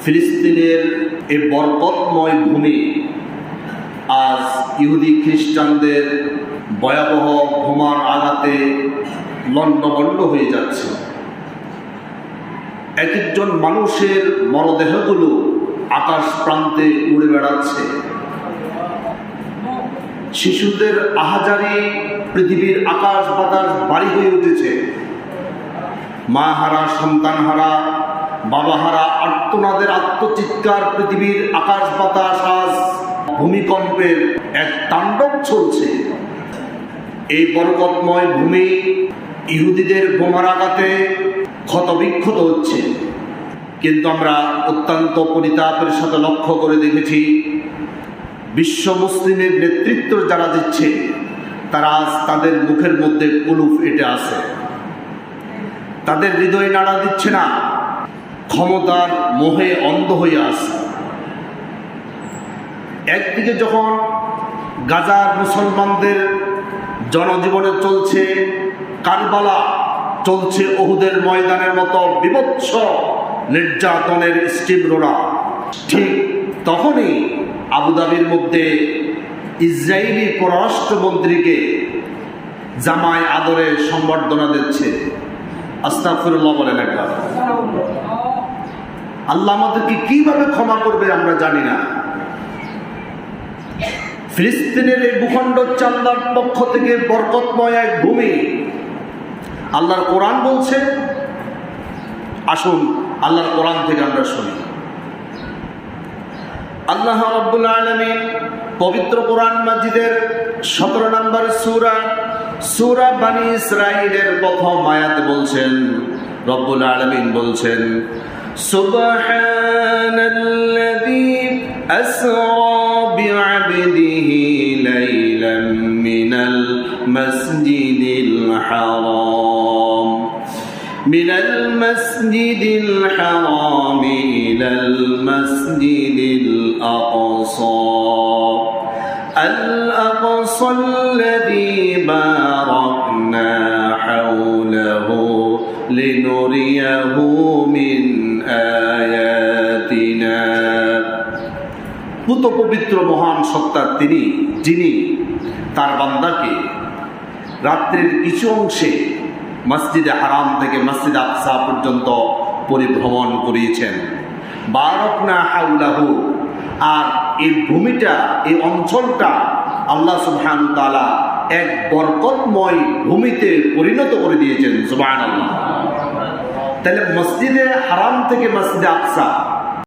ফিলিস্তিনের এই বরকতময় ভূমি আজ ইহুদি খ্রিস্টানদের ভয়াবহ বোমার আঘাতে লণ্ডভণ্ড হয়ে যাচ্ছে। এক একজন মানুষের মরদেহগুলো আকাশ প্রান্তে উড়ে বেড়াচ্ছে। শিশুদের আহাজারি পৃথিবীর আকাশ বাতাস বাড়ি হয়ে উঠেছে। মা হারা, সন্তান হারা, বাবা হারা আর্তনাদের আত্মচিৎকার পৃথিবীর আকাশ বাতাস আজ ভূমিকম্পের এক তাণ্ডব চলছে। এই বরকতময় ভূমি ইহুদিদের বোমার আঘাতে ক্ষতবিক্ষত হচ্ছে। কিন্তু আমরা অত্যন্ত পরিতাপের সাথে লক্ষ্য করে দেখেছি, বিশ্ব মুসলিমের নেতৃত্ব যারা দিচ্ছে তারা আজ তাদের মুখের মধ্যে কুলুপ এঁটে আছে, তাদের হৃদয় নাড়া দিচ্ছে না, ক্ষমতার মোহে অন্ধ হয়ে আছে। একদিকে যখন গাজার মুসলমানদের জনজীবনে চলছে কারবালা, চলছে উহুদের ময়দানের মতো বিভৎস নির্যাতনের স্টিমরোলা, ঠিক তখনই আবুধাবির মধ্যে ইসরায়েলি পররাষ্ট্রমন্ত্রীকে জামাই আদরে সম্বর্ধনা দিচ্ছে। আস্তাগফিরুল্লাহ বলেন একবার। আল্লাহ আমাদেরকে কিভাবে ক্ষমা করবে আমরা জানি না। ফিলিস্তিনের এই ভূখণ্ড হচ্ছে আল্লাহর পক্ষ থেকে বরকতময় এক ভূমি। আল্লাহর কোরআন বলছে, আসুন আল্লাহর কোরআন থেকে আমরা শুনি। আল্লাহ রাব্বুল আলামিন পবিত্র কোরআন মাজিদের 17 নম্বর সূরা বনী ইসরাঈলের প্রথম আয়াতে বলছেন, রব্বুল আলামিন বলছেন, সুবহানাল্লাযী আসরা বি'আবদিহি লাইলাম মিনাল মাসজিদিল হারাম ইলাল মাসজিদিল الأقصى الذي باركنا حوله لنريه من آياتنا। পুত পবিত্র মহান সত্তা তিনি, যিনি তার বান্দাকে রাত্রির কিছু অংশে মসজিদে হারাম থেকে মসজিদ আকসা পর্যন্ত পরিভ্রমণ করিয়েছেন। বারাকনা হাওলাহু, আর এই ভূমিটা, এই অঞ্চলটা আল্লাহ সুবহানাহু ওয়া তাআলা এক বরকতময় ভূমিতে পরিণত করে দিয়েছেন। সুবহানাল্লাহ। তাহলে মসজিদে হারাম থেকে মসজিদে আকসা